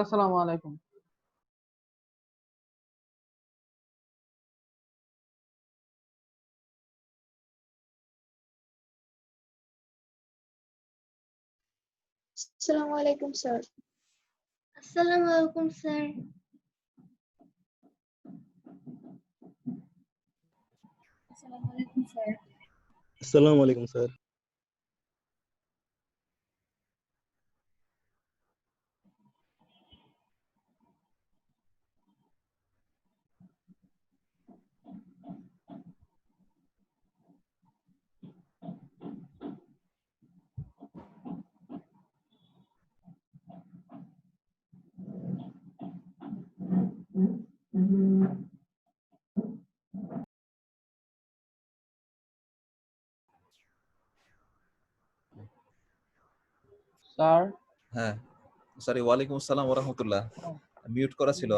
আসসালামু আলাইকুম। আসসালামু আলাইকুম স্যার। আসসালামু আলাইকুম স্যার। আসসালামু আলাইকুম স্যার। আসসালামু আলাইকুম স্যার। স্যার হ্যাঁ সরি, ওয়ালাইকুম আসসালাম ওয়া রাহমাতুল্লাহ। মিউট করা ছিল,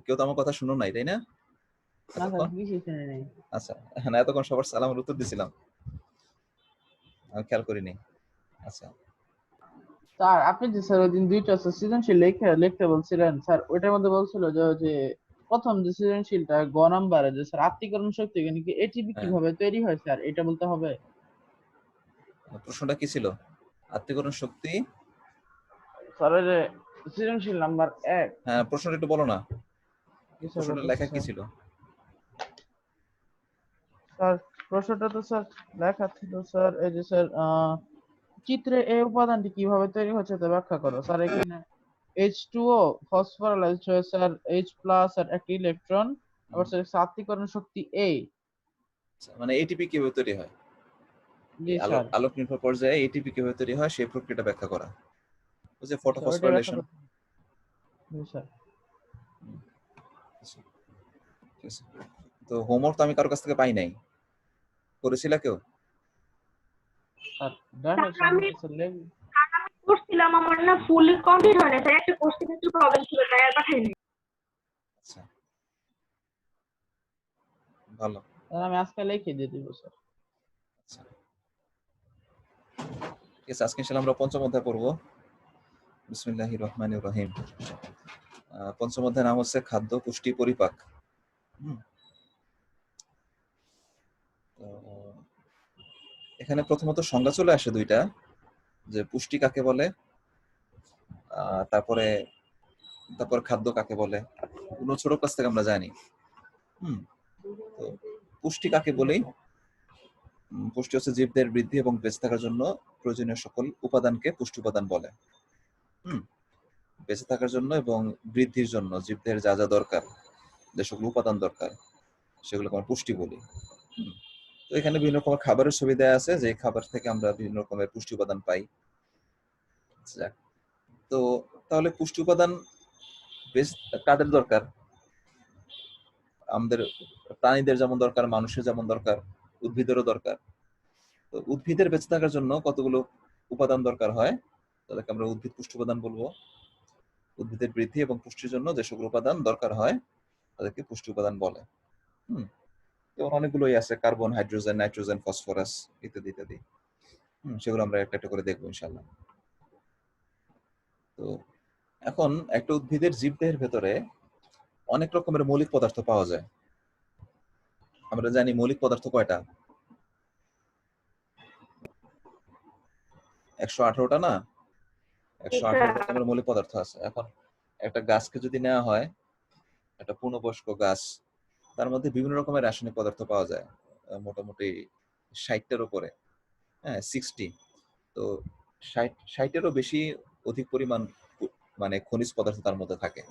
কেউ তো আমার কথা শুনো নাই তাই না? না স্যার, এতক্ষণ কিছু শুনে নাই। আচ্ছা, না এতক্ষণ সবার সালামের উত্তর দিছিলাম, আমি খেয়াল করিনি। আচ্ছা স্যার আপনি যে স্যার ওই দিন দুইটা সৃজনশীল লিখতে বলছিলেন স্যার, ওইটার মধ্যে বলছিল যে প্রথম যে সৃজনশীলটা গ নাম্বারে যে স্যার আত্তীকরণ শক্তি এখানে কি এটিপি হ্যাঁ, কিভাবে তৈরি হয় স্যার, এটা বলতে হবে। প্রশ্নটা কি ছিল? আত্মীকরণ শক্তি। স্যার ওই যে সৃজনশীল নাম্বার 1। হ্যাঁ, প্রশ্নটা একটু বলো না, কি স্যার প্রশ্নটা বলতেছে লেখা কি স্যার? ছিল? স্যার প্রশ্নটা তো স্যার লেখা ছিল স্যার, এই যে স্যার চিত্রে এই উপাদানটি কিভাবে তৈরি হচ্ছে তা ব্যাখ্যা করো। স্যার এখানে H2O ফসফরাইলড হয়ে স্যার H+ আর একটি ইলেকট্রন, আবার স্যার আত্তীকরণ শক্তি A। মানে এটিপি কিভাবে তৈরি হয়, জি এই স্যার, আলোক নির্ভর পর্যায়ে এটিপি কিভাবে তৈরি হয় সেই প্রক্রিয়াটা ব্যাখ্যা করা, ওই যে স্যার ওইটাই ব্যাখ্যা ফটোফসফোরাইলেশন। করতে। জি স্যার। ঠিক আছে, তো হোমওয়ার্ক তো আমি কারোর কাছ থেকে পাই নাই, করেছিল কেউ? স্যার দেখেন স্যার আমি স্যার করছিলাম, আমার না ফুলি কমপ্লিট হয় না স্যার, একটা কোশ্চেন একটু প্রবলেম ছিল তাই আর পাঠাইনি। আচ্ছা ভালো। স্যার আমি আজকে লিখে দিয়ে দিব স্যার। আচ্ছা ঠিক আছে, আজকে ইনশাআল্লাহ আমরা পঞ্চম অধ্যায় পড়বো। বিসমিল্লাহির রহমানির রহিম। পঞ্চম অধ্যায়ের নাম হচ্ছে খাদ্য পুষ্টি পরিপাক। তো এখানে প্রথমত সংজ্ঞা চলে আসে দুইটা, যে পুষ্টি কাকে বলে, তারপরে খাদ্য কাকে বলে, কোনো ছোট ক্লাস থেকে আমরা জানি। তো পুষ্টি কাকে বলি? পুষ্টি হচ্ছে জীবদের বৃদ্ধি এবং বেঁচে থাকার জন্য প্রয়োজনীয় সকল উপাদানকে পুষ্টি উপাদান বলে। বেঁচে থাকার জন্য এবং বৃদ্ধির জন্য জীবদের যা যা দরকার, যে সকল উপাদান দরকার, সেগুলোকে আমরা পুষ্টি বলি। তো এখানে বিভিন্ন রকমের খাবারের ছবি দেওয়া আছে, যে খাবার থেকে আমরা বিভিন্ন রকমের পুষ্টি উপাদান পাই। তো তাহলে পুষ্টি উপাদান বেশ কাদের দরকার? আমাদের প্রাণীদের যেমন দরকার, মানুষের যেমন দরকার, উদ্ভিদেরও দরকার। তো উদ্ভিদের বেঁচে থাকার জন্য কতগুলো উপাদান দরকার হয়, তাদেরকে আমরা উদ্ভিদ পুষ্টি উপাদান বলবো। উদ্ভিদের বৃদ্ধি এবং পুষ্টির জন্য যে সকল উপাদান দরকার হয় তাদেরকে পুষ্টি উপাদান বলে। যেমন অনেকগুলোই আছে, কার্বন, হাইড্রোজেন, নাইট্রোজেন, ফসফরাস ইত্যাদি ইত্যাদি। সেগুলো আমরা একটা একটা করে দেখবো ইনশাআল্লাহ। তো এখন একটা উদ্ভিদের জীবদেহের ভেতরে অনেক রকমের মৌলিক পদার্থ পাওয়া যায়। আমরা জানি মৌলিক পদার্থ কয়টা? 118টা না? 118 রকমের মৌলিক পদার্থ আছে। এখন একটা গাছকে যদি নেওয়া হয়, একটা পূর্ণবয়স্ক গাছ, তার মধ্যে বিভিন্ন রকমের রাসায়নিক পদার্থ পাওয়া যায়, মোটামুটি 60টার উপরে। হ্যাঁ, 60। তো 60-60এরও বেশি অধিক পরিমাণ মানে খনিজ পদার্থ তার মধ্যে থাকে।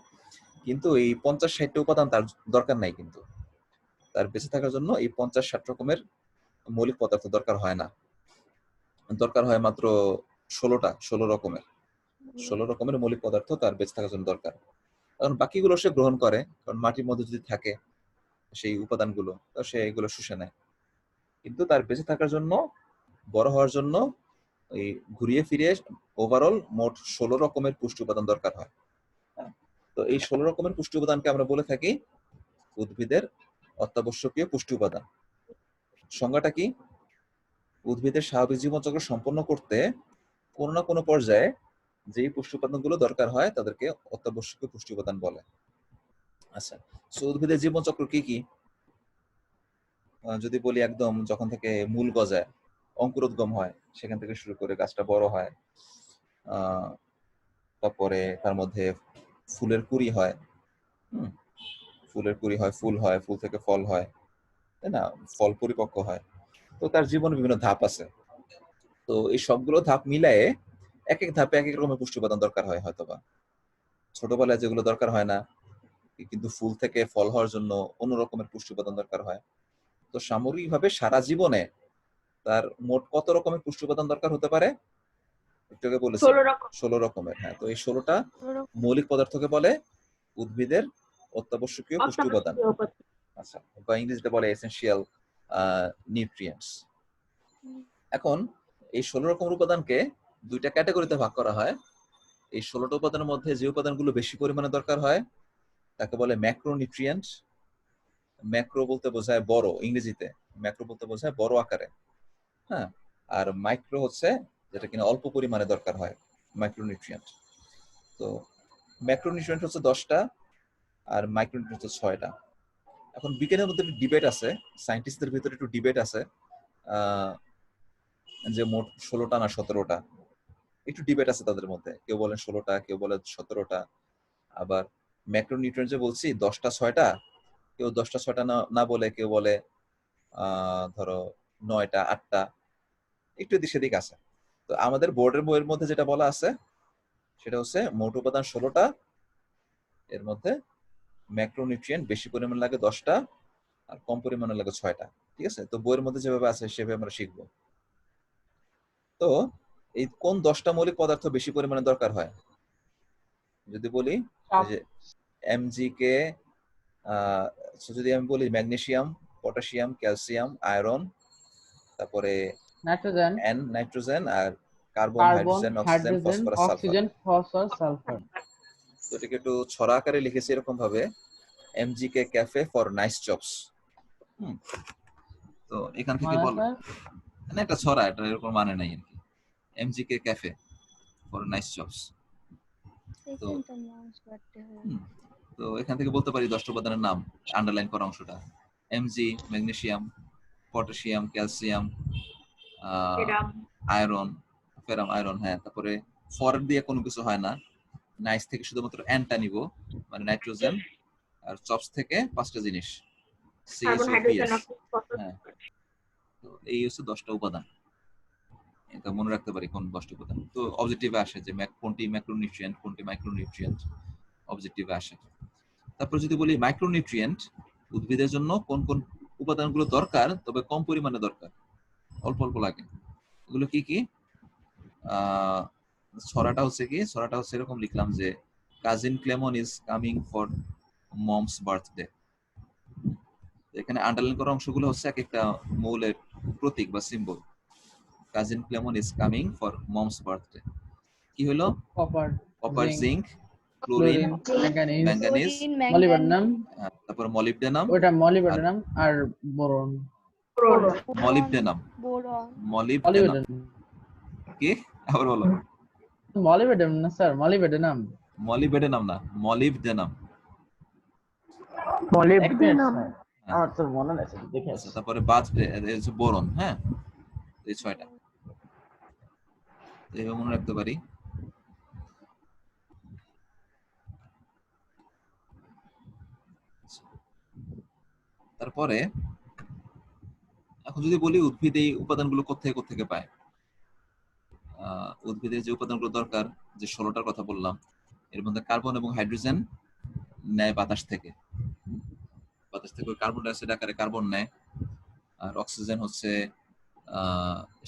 কিন্তু এই 50-60টা উপাদান তার দরকার নাই, কিন্তু তার বেঁচে থাকার জন্য এই 50-60 রকমের মৌলিক পদার্থ দরকার হয় না, দরকার হয় মাত্র 16 রকমের মৌলিক পদার্থ তার বেঁচে থাকার জন্য দরকার। কারণ বাকিগুলো সে গ্রহণ করে, কারণ মাটির মধ্যে যদি থাকে সেই উপাদানগুলো, তো সে এগুলো শুষে নেয়। কিন্তু তার বেঁচে থাকার জন্য, বড় হওয়ার জন্য এই ঘুরিয়ে ফিরিয়ে ওভারঅল মোট 16 রকমের পুষ্টি উপাদান দরকার হয়। তো এই 16 রকমের পুষ্টি উপাদানকে আমরা বলে থাকি উদ্ভিদের অত্যাবশ্যকীয় পুষ্টি উপাদান। সংজ্ঞাটা কি? উদ্ভিদের স্বাভাবিক জীবনচক্র সম্পন্ন করতে কোনো না কোনো পর্যায়ে যেই পুষ্টি উপাদানগুলো দরকার হয় তাদেরকে অত্যাবশ্যকীয় পুষ্টি উপাদান বলে। আচ্ছা, সো উদ্ভিদের জীবনচক্র কি কি যদি বলি, একদম যখন থেকে মূল গজায়, অঙ্কুরোদ্গম হয়, সেখান থেকে শুরু করে গাছটা বড় হয়, তারপরে তার মধ্যে ফুলের কুঁড়ি হয়, ফুলের কুঁড়ি হয়, ফুল হয়, ফুল থেকে ফল হয়, তাই না, ফল পরিপক্ক হয়। তো তার জীবনে বিভিন্ন ধাপ আছে। তো এই সবগুলো ধাপ মিলায়ে এক এক ধাপে এক এক রকমের পুষ্টি উপাদান দরকার হয়। হয়তোবা ছোটবেলায় যেগুলো দরকার হয় না, কিন্তু ফুল থেকে ফল হওয়ার জন্য অন্য রকমের পুষ্টি উপাদান দরকার হয়। তো সামগ্রিকভাবে সারা জীবনে তার মোট কত রকমের পুষ্টি উপাদান দরকার হতে পারে? একটু আগে বলেছি 16 রকমের। হ্যাঁ, তো এই 16টা মৌলিক পদার্থকে বলে উদ্ভিদের অত্যাবশ্যকীয় পুষ্টি উপাদান। আচ্ছা, বা ইংরেজিতে বলে এসেনশিয়াল নিউট্রিয়েন্টস। এখন এই 16 রকমের উপাদানকে দুইটা ক্যাটাগরিতে ভাগ করা হয়। এই 16টা উপাদানের মধ্যে যে উপাদানগুলো বেশি পরিমাণে দরকার হয় তাকে বলে ম্যাক্রোনিউট্রিয়েন্ট। ম্যাক্রো বলতে বোঝায় বড়, ইংরেজিতে ম্যাক্রো বলতে বোঝায় বড় আকারে। হ্যাঁ, আর মাইক্রো হচ্ছে যেটা কিনা অল্প পরিমাণে দরকার হয়, মাইক্রোনিউট্রিয়েন্ট। তো ম্যাক্রোনিউট্রিয়েন্ট হচ্ছে 10টা আর মাইক্রোনিউট্রিয়েন্ট হচ্ছে 6টা। এখন বিজ্ঞানের মধ্যে ডিবেট আছে, সায়েন্টিস্টদের ভিতরে একটু ডিবেট আছে যে মোট 16টা না 17টা, একটু ডিবেট আছে তাদের মধ্যে। কেউ বলেন 16টা, কেউ বলে 17টা। আবার ম্যাক্রোনিউট্রিয়েন্ট যে বলছি 10টা 6টা, কেউ 10টা 6টা না বলে কেউ বলে ধরো 9টা 8টা, একটু এদিক সেদিক আছে। তো আমাদের বোর্ডের বইয়ের মধ্যে যেটা বলা আছে সেটা হচ্ছে মোট উপাদান 16টা, এর মধ্যে ম্যাক্রোনিউট্রিয়েন্ট বেশি পরিমাণ লাগে 10টা আর কম পরিমাণে লাগে 6টা। ঠিক আছে, তো বইয়ের মধ্যে যেভাবে আছে সেভাবে আমরা শিখবো। তো এই কোন 10টা মৌলিক পদার্থ বেশি পরিমাণে দরকার হয় যদি বলি, যে এমজিকে, যদি আমি বলি ম্যাগনেসিয়াম, পটাশিয়াম, ক্যালসিয়াম, আয়রন, তারপরে নাইট্রোজেন আর carbon, hydrogen, oxygen, phosphorus, sulphur. তো এটাকে একটু ছড়া আকারে লিখেছি এরকম ভাবে, MGK cafe for nice jobs. তো এখান থেকে বলো, মানে একটা ছড়া, এটা এরকম মানে নাই আর কি, এমজিকে ক্যাফে ফর নাইস জবস। তো এখান থেকে বলতে পারি 10টা উপাদানের নাম, আন্ডারলাইন করা অংশটা, MG magnesium, potassium, calcium, iron, ফেরাম iron. হ্যাঁ, তারপরে ফর দিয়ে কোনো কিছু হয় না, নাইস থেকে শুধুমাত্র এনটা নিব, মানে নাইট্রোজেন, আর চপস থেকে 5টা জিনিস, CHOPS। হ্যাঁ, তো এই হচ্ছে 10টা উপাদান, এটা মনে রাখতে পারি কোন 10টা উপাদান। তো অবজেক্টিভে আসে যে কোনটি ম্যাক্রোনিউট্রিয়েন্ট, কোনটি মাইক্রোনিউট্রিয়েন্ট, অবজেক্টিভে আসে। তারপর যদি বলি মাইক্রোনিউট্রিয়েন্ট, উদ্ভিদের জন্য কোন কোন উপাদানগুলো দরকার তবে কম পরিমাণে দরকার, অল্প অল্প লাগে, এগুলো কি কি? ছড়াটা হচ্ছে এরকম লিখলাম যে cousin Clemon is coming for moms birthday. এখানে আন্ডারলাইন করা অংশগুলো হচ্ছে এক একটা মৌলের প্রতীক বা symbol. Cousin Clemon is coming for moms birthday কি হলো? Copper, zinc, chlorine, manganese, molybdenum, তারপর মলিবডেনাম, ওটা মলিবডেনাম আর বোরন। মলিবডেনাম কি আবার বলো? মলিবডেনাম না স্যার, মলিবডেনাম না, মলিবডেনাম। আমার তো মনে নেই, দেখে আচ্ছা, তারপরে বার্থডে হচ্ছে বোরন। হ্যাঁ, এই 6টা এইভাবে মনে রাখতে পারি। তারপরে এখন যদি বলি উদ্ভিদ এই উপাদানগুলো কোত্থেকে পায়, উদ্ভিদের যে উপাদানগুলো দরকার, যে 16টার কথা বললাম, এর মধ্যে কার্বন এবং হাইড্রোজেন নেয় বাতাস থেকে। বাতাস থেকে কার্বন ডাই অক্সাইড আকারে কার্বন নেয়, আর অক্সিজেন হচ্ছে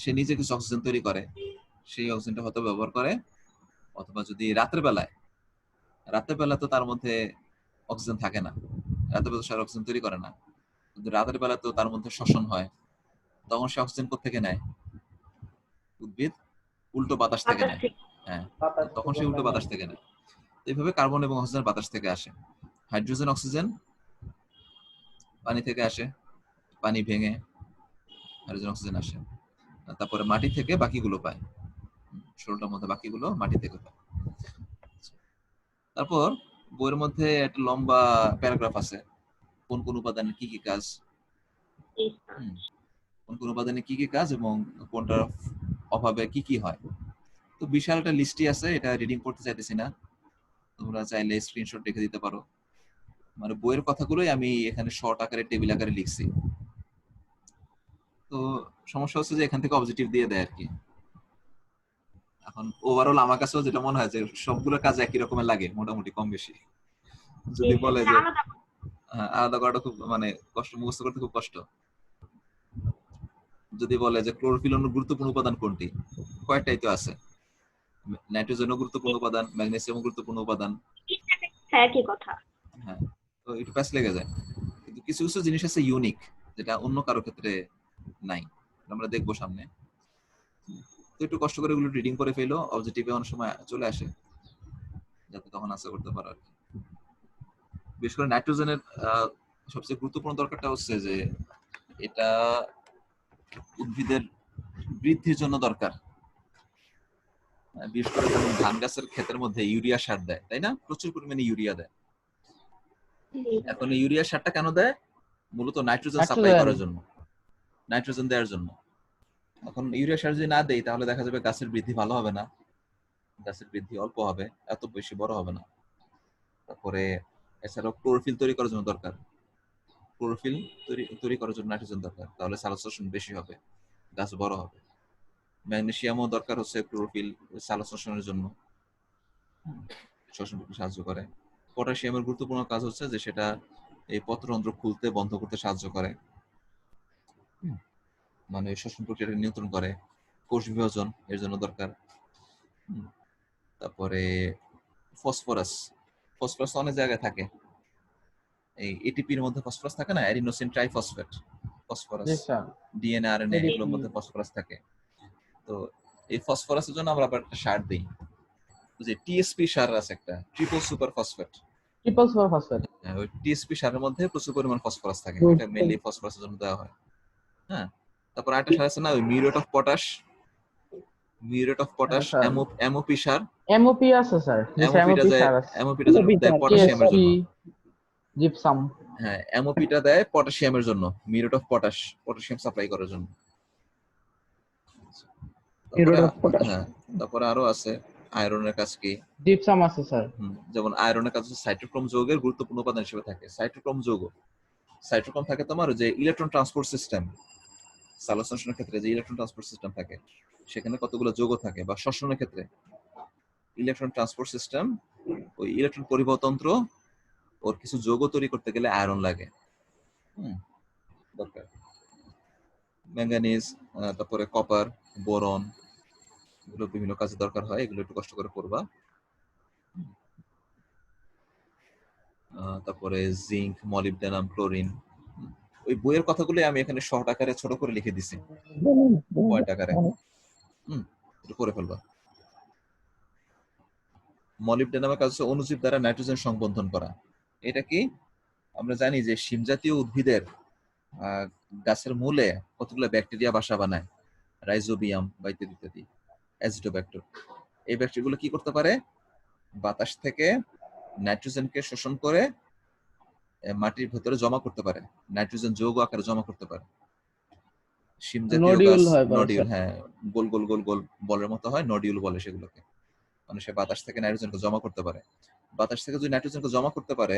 সে নিজে কিছু অক্সিজেন তৈরি করে, সেই অক্সিজেনটা হয়তো ব্যবহার করে, অথবা যদি রাতের বেলা তো তার মধ্যে অক্সিজেন থাকে না, রাতের বেলা সে অক্সিজেন তৈরি করে না, কিন্তু রাতের বেলা তো তার মধ্যে শ্বসন হয়, তখন সে অক্সিজেন কোত্থেকে নেয়? উদ্ভিদ উল্টো বাতাস থেকে বাতাস নেয়। থেকে। হ্যাঁ, তখন সে উল্টো বাতাস থেকে নেয়। এইভাবে কার্বন এবং অক্সিজেন বাতাস থেকে আসে। হাইড্রোজেন অক্সিজেন পানি থেকে আসে, পানি ভেঙে হাইড্রোজেন অক্সিজেন আসে। আর তারপরে মাটি থেকে বাকিগুলো পায়, 16টার মধ্যে বাকিগুলো মাটি থেকে পায়। তারপর বইয়ের মধ্যে একটা লম্বা প্যারাগ্রাফ আছে, কোন কোন উপাদানের কি কি কাজ, কোন কোন উপাদানের কি কি কাজ এবং কোনটার অভাবে কি কি হয়। তো বিশাল একটা লিস্টই আছে, এটা রিডিং করতে চাইতেছি না, তোমরা চাইলে স্ক্রিনশট রেখে দিতে পারো। মানে বইয়ের কথাগুলোই আমি এখানে শর্ট আকারে টেবিল আকারে লিখছি। তো সমস্যা হচ্ছে যে এখান থেকে অবজেক্টিভ দিয়ে দেয় আর কি। এখন ওভারঅল আমার কাছেও যেটা মনে হয় যে সবগুলো কাজ একই রকমের লাগে মোটামুটি কম বেশি। যদি বলে যে আলাদা করাটা খুব মানে কষ্ট, মুখস্থ করতে খুব কষ্ট। যদি বলে যে ক্লোরোফিল অণুর গুরুত্বপূর্ণ উপাদান কোনটি, কয়েকটাই তো আছে, নাইট্রোজেনও গুরুত্বপূর্ণ উপাদান, ম্যাগনেসিয়ামও গুরুত্বপূর্ণ উপাদান। হ্যাঁ, একই কথা। হ্যাঁ, তো একটু প্যাচ লেগে যায়। কিন্তু কিছু কিছু জিনিস আছে ইউনিক, যেটা অন্য কারো ক্ষেত্রে নাই, আমরা দেখবো সামনে। তো একটু কষ্ট করে এগুলো রিডিং করে ফেলো, অবজেক্টিভে অনেক সময় চলে আসে, যাতে তখন আনসার করতে পারো আর কি। বিশেষ করে নাইট্রোজেনের সবচেয়ে গুরুত্বপূর্ণ দরকারটা হচ্ছে যে এটা উদ্ভিদের বৃদ্ধির জন্য দরকার। বিশেষ করে যেমন ধান গাছের ক্ষেতের মধ্যে ইউরিয়া সার দেয়, তাই না? প্রচুর পরিমাণে ইউরিয়া দেয়। এখন এই ইউরিয়া সারটা কেন দেয়? মূলত নাইট্রোজেন সাপ্লাই করার জন্য, নাইট্রোজেন দেওয়ার জন্য। এখন ইউরিয়া সার যদি না দেই তাহলে দেখা যাবে গাছের বৃদ্ধি ভালো হবে না, গাছের বৃদ্ধি অল্প হবে, এত বেশি বড় হবে না। তারপরে এছাড়াও ক্লোরোফিল তৈরি করার জন্য দরকার, ক্লোরোফিল তৈরি করার জন্য নাইট্রোজেন দরকার, তাহলে সালোকসংশ্লেষণ বেশি হবে, গাছ বড় হবে। ম্যাগনেসিয়ামও দরকার হচ্ছে ক্লোরোফিল সালোকসংশ্লেষণের জন্য, শ্বসন করতে সাহায্য করে। পটাশিয়ামের গুরুত্বপূর্ণ কাজ হচ্ছে যে সেটা এই পত্ররন্ধ্র খুলতে বন্ধ করতে সাহায্য করে, মানে শ্বসন প্রক্রিয়াটা নিয়ন্ত্রণ করে। কোষ বিভাজন এর জন্য দরকার। তারপরে ফসফরাস, ফসফরাস অনেক জায়গায় থাকে, এই এটিপির মধ্যে ফসফরাস থাকে না, adenosine triphosphate, phosphorus, DNA RNA এগুলোর মধ্যে ফসফরাস থাকে। তো এই ফসফরাসের জন্য আমরা আবার একটা সার দিই, যে টিএসপি সার আছে একটা, ট্রিপল সুপার ফসফেট। ওই টিএসপি সারের মধ্যে প্রচুর পরিমাণ ফসফরাস থাকে, এটা মেইনলি ফসফরাসের জন্য দেওয়া হয়। হ্যাঁ, তারপর আরেকটা সার আছে না, ওই muriate of potash, muriate of potash, MOP sir. MOP আছে স্যার, এমওপিটা দেয় পটাশিয়ামের জন্য, জিপসাম। হ্যাঁ, এমওপিটা দেয় পটাশিয়ামের জন্য, muriate of potash, potassium supply করার জন্য। হ্যাঁ, তারপরে আরো আছে আয়রনের কাজ কি, জিপসাম আছে স্যার। যেমন আয়রনের কাজ হচ্ছে সাইটোক্রোম যৌগের গুরুত্বপূর্ণ উপাদান হিসেবে থাকে। সাইটোক্রোম যৌগ, সাইটোক্রোম থাকে তোমার যে ইলেকট্রন ট্রান্সপোর্ট সিস্টেম, সালোকসংশ্লেষণের ক্ষেত্রে যে ইলেকট্রন ট্রান্সপোর্ট সিস্টেম থাকে সেখানে কতগুলো যৌগ থাকে, বা শ্বসনের ক্ষেত্রে ইলেকট্রন ট্রান্সপোর্ট সিস্টেম, ওই ইলেকট্রন পরিবহনতন্ত্র, ওর কিছু যৌগ তৈরি করতে গেলে আয়রন লাগে, দরকার। ম্যাঙ্গানিজ, তারপরে কপার, বোরন, এগুলো বিভিন্ন কাজে দরকার হয়, এগুলো একটু কষ্ট করে পড়বা। তারপরে জিঙ্ক, মলিবডেনাম, ক্লোরিন, ওই বইয়ের কথাগুলো আমি এখানে শর্ট আকারে ছোট করে লিখে দিছি, পয়েন্ট আকারে, একটু পড়ে ফেলবা। মলিবডেনামের কাজ হচ্ছে অণুজীব দ্বারা নাইট্রোজেন সংবন্ধন করা। এটা কি আমরা জানি যে শিম জাতীয় উদ্ভিদের গাছের মূলে কতগুলো ব্যাকটেরিয়া বাসা বানায়, রাইজোবিয়াম বা ইত্যাদি ইত্যাদি, অ্যাজিটোব্যাক্টর। এই ব্যাকটেরিয়াগুলো কি করতে পারে, বাতাস থেকে নাইট্রোজেনকে শোষণ করে মাটির ভেতরে জমা করতে পারে, নাইট্রোজেন যৌগ আকারে জমা করতে পারে। শিম জাতীয় গাছ নডিউল, হ্যাঁ, গোল গোল গোল গোল বলের মতো হয়, নডিউল বলে সেগুলোকে। মানে সে বাতাস থেকে নাইট্রোজেনকে জমা করতে পারে। বাতাস থেকে যদি নাইট্রোজেনকে জমা করতে পারে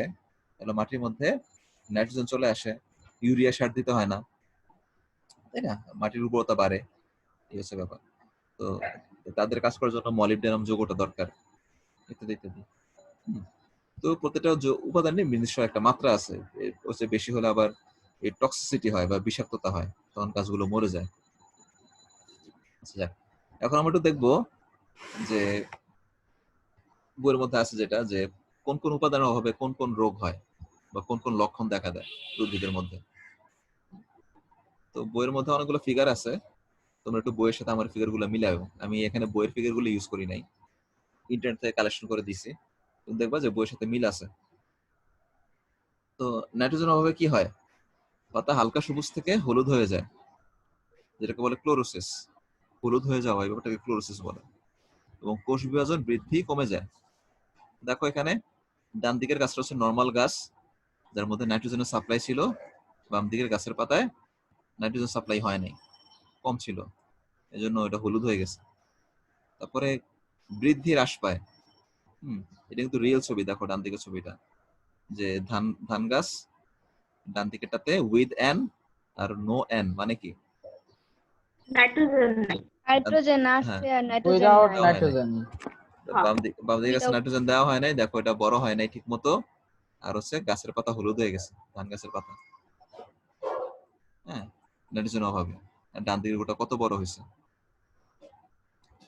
তাহলে মাটির মধ্যে নাইট্রোজেন চলে আসে, ইউরিয়া সার দিতে হয় না, তাই না? মাটির উর্বরতা বাড়ে, এই হচ্ছে ব্যাপার। তো তাদের কাজ করার জন্য মলিবডেনাম যৌগটা দরকার, ইত্যাদি ইত্যাদি। তো প্রত্যেকটা উপাদানের নির্দিষ্ট একটা মাত্রা আছে, হচ্ছে বেশি হলে আবার এই টক্সিসিটি হয় বা বিষাক্ততা হয়, তখন গাছগুলো মরে যায়। আচ্ছা যাক, এখন আমরা একটু দেখবো যে বইয়ের মধ্যে আছে যেটা যে কোন কোন উপাদানের অভাবে কোন কোন রোগ হয় বা কোন কোন লক্ষণ দেখা দেয় উদ্ভিদের মধ্যে। তো বইয়ের মধ্যে অনেকগুলো ফিগার আছে, তোমরা একটু বইয়ের সাথে আমার ফিগার গুলো মিলাও। আমি এখানে বইয়ের ফিগার গুলো ইউজ করি নাই, ইন্টারনেট থেকে কালেকশন করে দিছি, তুমি দেখবা যে বইয়ের সাথে মিল আছে। তো নাইট্রোজেন অভাবে কি হয়, পাতা হালকা সবুজ থেকে হলুদ হয়ে যায়, যেটাকে বলে ক্লোরোসিস। হলুদ হয়ে যাওয়া, এই ব্যাপারটাকে ক্লোরোসিস বলে। এবং কোষ বিভাজন বৃদ্ধি কমে যায়। দেখো এখানে ডান দিকের গাছটা হচ্ছে নর্মাল গাছ, যার মধ্যে নাইট্রোজেনের সাপ্লাই ছিল। বাম দিকের গাছের পাতায় নাইট্রোজেন সাপ্লাই হয় নাই, কম ছিল, এজন্য এটা হলুদ হয়ে গেছে। তারপরে বৃদ্ধি হ্রাস পায়। এটা কিন্তু রিয়েল ছবি, দেখো ডান দিকের ছবিটা, যে ধান ধান গাছ ডান দিকেরটাতে উইথ এন আর নো এন মানে কি, নাইট্রোজেন নাই। নাইট্রোজেন হ্যাঁ, আছে আর নাইট্রোজেন উইদাউট নাই। দেওয়া হয় নাই। নাইট্রোজেন। বাম দিকে গাছে Without- নাইট্রোজেন দেওয়া হয় নাই, দেখো এটা বড় হয় নাই ঠিক মতো, আর হচ্ছে গাছের পাতা হলুদ হয়ে গেছে, ধান গাছের পাতা। হ্যাঁ, নাইট্রোজেন অভাবে। আর ডান দিকের গোটা কত বড় হয়েছে।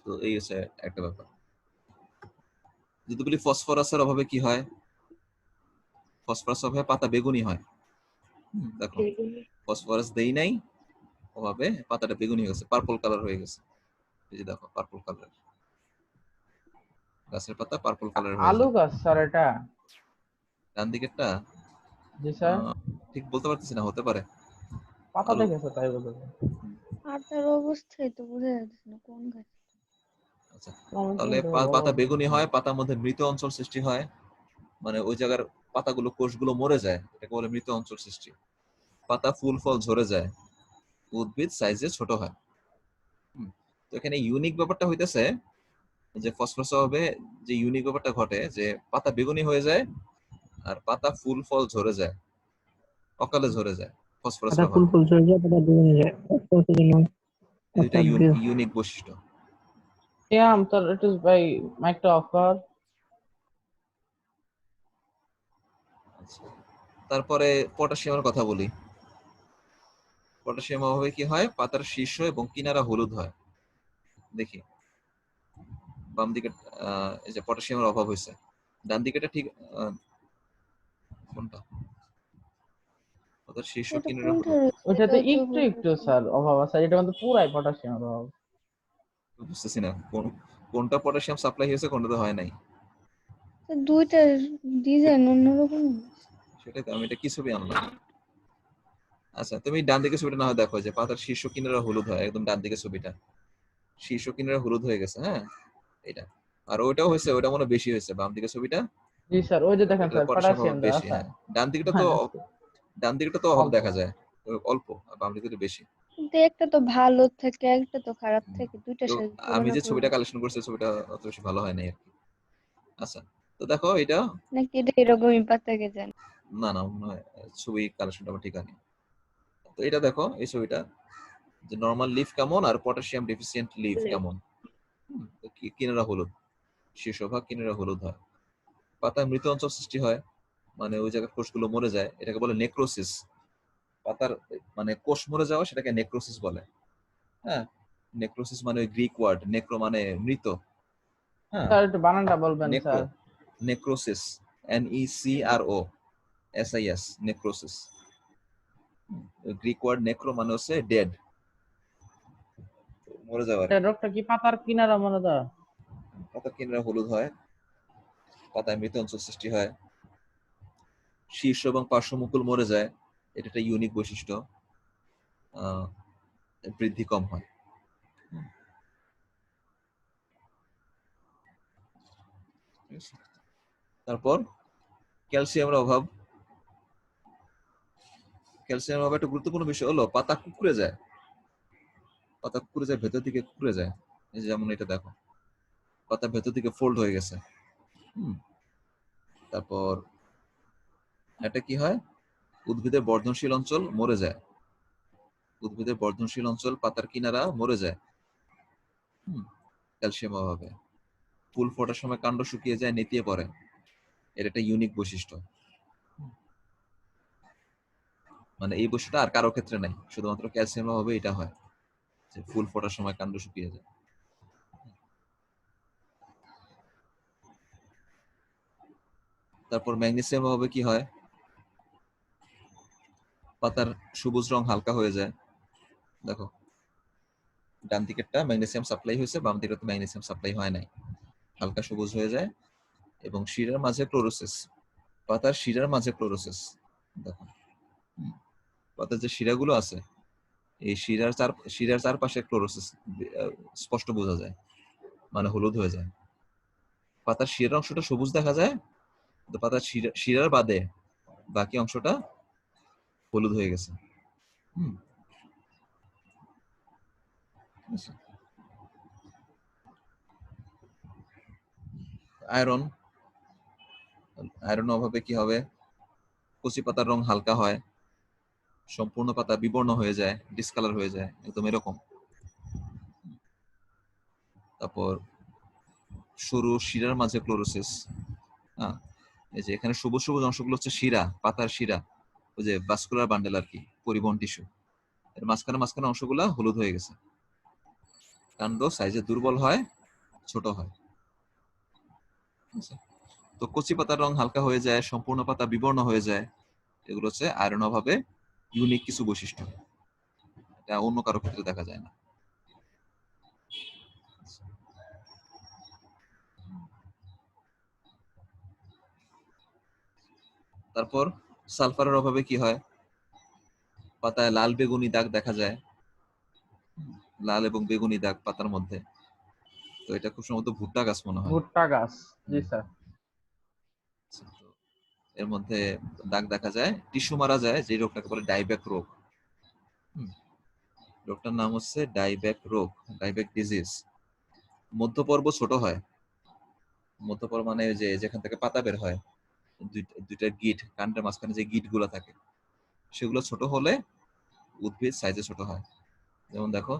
তো এই হচ্ছে একটা ব্যাপার। যদি বলি ফসফরাসের অভাবে কি হয়, ফসফরাস অভাবে পাতা বেগুনি হয়। দেখো ফসফরাস দেই নাই, অভাবে পাতাটা বেগুনি হয়ে গেছে, পার্পল কালার হয়ে গেছে। এই যে দেখো পার্পল কালার, গাছের পাতা পার্পল কালার হয়ে আলু যায়। গাছ স্যার এটা? ডান দিকেরটা জি স্যার, ঠিক বলতে পারতেছি না, হতে পারে। পাতা আলু, দেখেছো তাই বলতে। আর তার অবস্থায় তো বোঝা যাচ্ছে না কোন গাছ। আচ্ছা, তাহলে পাতা বেগুনি হয়, পাতার মধ্যে মৃত অঞ্চল সৃষ্টি হয়, মানে ওই জায়গার পাতাগুলো কোষগুলো মরে যায়, এটাকে বলে মৃত অঞ্চল সৃষ্টি। পাতা ফুল ফল ঝরে যায়, উদ্ভিদ সাইজে ছোট হয়। তো এখানে ইউনিক ব্যাপারটা হইতেছে যে ফসফরাস অভাবে যে ইউনিক ব্যাপারটা ঘটে, যে পাতা বেগুনি হয়ে যায় আর পাতা ফুল ফল ঝরে যায়, অকালে ঝরে যায় ফসফরাস পাতা ফুল অভাবে। ফুল ঝরে যায়, পাতা ডুবে যায়, ফসফরাসের জন্য এটা ইউনিক বৈশিষ্ট্য। শ্যাম তোর একটু ভাই মাইকটা অফ কর। আচ্ছা, তারপরে পটাশিয়ামের কথা বলি। পটাশিয়াম অভাবে কি হয়, পাতার শীর্ষ এবং কিনারা হলুদ হয়। দেখি বাম দিকে এই যে পটাশিয়ামের অভাব হয়েছে, ডান দিকেটা ঠিক কোনটা, পাতার শীর্ষ এটা কিনারা কোনটা হলুদ। রয়েছে ওইটাতে এটাও তো একটু একটু বুঝতেছি না। স্যার অভাব আছে, এটা মধ্যে পুরাই পটাশিয়াম অভাব। বুঝতেছি না কোনটা পটাশিয়াম সাপ্লাই হয়েছে, কোনটাতে হয় নাই। তো দুইটার ডিজাইন অন্যরকম। সেটাই তো, আমি এটা কি ছবি আনলাম। আচ্ছা, তুমি ডান দিকে ছবিটা না হয় দেখো, যে পাতার শীর্ষ কিনারা হলুদ হয়, একদম ডান দিকে ছবিটা শীর্ষ কিনারা হলুদ হয়ে গেছে। হ্যাঁ, এটা আর ওইটাও হয়েছে, ওইটা মনে হয় বেশি হয়েছে বাম দিকে ছবিটা। জি স্যার, ওই যে দেখেন এটা স্যার পটাশিয়াম পটাশিয়াম দেওয়া বেশি। আছে। হ্যাঁ, ডান দিকটা তো হ্যাঁ, অভাব অল্প। দেখা যায়, অল্প, আর বাম দিকে তো বেশি। কিন্তু একটা তো ভালো থাকে একটা তো খারাপ থাকে, দুইটার তো সাথে আমি তুলনা যে ছবিটা করলে কালেকশন করছি, ছবিটা অত বেশি ভালো হয় নাই আর কি। আচ্ছা, তো দেখো এটা, নাকি এটা এরকমই পাতাকে জান। না না মনে হয় ছবি কালেকশনটা আমার ঠিক আছে। তো এটা দেখো এই ছবিটা, যে নরমাল লিফ কেমন আর পটাশিয়াম ডেফিসিয়েন্ট লিফ কেমন। তো কিনারা হলুদ, শীর্ষভাগ কিনারা হলুদ হয়, পাতায় মৃত অঞ্চল সৃষ্টি হয়, মানে ওই জায়গার কোষগুলো মরে যায়, এটাকে বলে নেক্রোসিস। পাতার মানে কোষ মরে যাওয়া, সেটাকে নেক্রোসিস বলে। হ্যাঁ, নেক্রোসিস মানে ওই গ্রিক ওয়ার্ড, নেক্রো মানে মৃত। হ্যাঁ, স্যার একটু বানানটা বলবেন necro, sir. Necrosis, NECROSIS, necrosis. Greek word necro মানে হচ্ছে ডেড, মরে যাওয়া আর এটা কি। রোগটা কি পাতার কিনারা মনে দা? পাতা কিনারা হলুদ হয়, পাতায় মৃত অঞ্চল সৃষ্টি হয়, শীর্ষ এবং পার্শ্বমুকুল মরে যায়, এটা একটা ইউনিক বৈশিষ্ট্য। বৃদ্ধি কম হয়। তারপর ক্যালসিয়ামের অভাব। ক্যালসিয়ামের অভাব একটা গুরুত্বপূর্ণ বিষয় হলো পাতা কুঁকড়ে যায়, পাতা কুঁকড়ে যায়, ভেতর দিকে কুঁকড়ে যায়। এই যে যেমন এটা দেখো, পাতা ভেতর দিকে ফোল্ড হয়ে গেছে। তারপর এটা কি হয়, উদ্ভিদের বর্ধনশীল অঞ্চল মরে যায়, উদ্ভিদের বর্ধনশীল অঞ্চল পাতার কিনারা মরে যায় ক্যালসিয়াম অভাবে। ফুল ফোটার সময় কাণ্ড শুকিয়ে যায়, নেতিয়ে পড়ে। এর একটা ইউনিক বৈশিষ্ট্য, মানে এই বৈশিষ্ট্যটা আর কারো ক্ষেত্রে নাই, শুধুমাত্র ক্যালসিয়াম অভাবে এটা হয় যে ফুল ফোটার সময় কাণ্ড শুকিয়ে যায়। তারপর ম্যাগনেসিয়াম অভাবে কি হয়, পাতার সবুজ রং হালকা হয়ে যায়। দেখো ডান দিকেরটা ম্যাগনেসিয়াম সাপ্লাই হয়েছে, বাম দিকেরটা ম্যাগনেসিয়াম সাপ্লাই হয় নাই, হালকা সবুজ হয়ে যায়। এবং শিরার মাঝে ক্লোরোসিস, পাতার শিরার মাঝে ক্লোরোসিস। দেখো পাতার যে শিরাগুলো আছে, এই শিরার চারপাশে ক্লোরোসিস স্পষ্ট বোঝা যায়, মানে হলুদ হয়ে যায়। পাতার শিরার অংশটা সবুজ দেখা যায়, তো পাতার শিরার বাদে বাকি অংশটা হলুদ হয়ে গেছে। আয়রন, আয়রন অভাবে কি হবে, কচি পাতার রং হালকা হয়, সম্পূর্ণ পাতা বিবর্ণ হয়ে যায়, ডিসকালার হয়ে যায়, একদম এরকম। তারপর সরু শিরার মাঝে ক্লোরোসিস। হ্যাঁ, এই যে এখানে সবুজ সবুজ অংশগুলো হচ্ছে শিরা, পাতার শিরা, ওই যে ভাস্কুলার বান্ডেল আর কি, পরিবহন টিস্যু। এর মাঝখানে অংশগুলা হলুদ হয়ে গেছে। কাণ্ড সাইজে দুর্বল হয়, ছোট হয়। তো কচি পাতার রং হালকা হয়ে যায়, সম্পূর্ণ পাতা বিবর্ণ হয়ে যায়, এগুলো হচ্ছে আয়রন অভাবে ইউনিক কিছু বৈশিষ্ট্য, এটা অন্য কারো ক্ষেত্রে দেখা যায় না। তারপর সালফারের অভাবে কি হয়, পাতায় লাল বেগুনি দাগ দেখা যায়, লাল এবং বেগুনি দাগ পাতার মধ্যে। তো এটা খুব সম্ভবত ভুট্টা গাছ মনে হয়। ভুট্টা গাছ, জি স্যার। তো এর মধ্যে দাগ দেখা যায়, টিস্যু মারা যায়, যে রোগটাকে বলে ডাইব্যাক রোগ। রোগটার নাম হচ্ছে ডাইব্যাক রোগ, ডাইব্যাক ডিজিজ। মধ্যপর্ব ছোট হয়, মধ্যপর্ব মানে যে যেখান থেকে পাতা বের হয়, দুইটা গিট, কাণ্ডের মাঝখানে যে গিট গুলা থাকে, সেগুলো ছোট হলে উদ্ভিদ সাইজে ছোট হয়। যেমন দেখো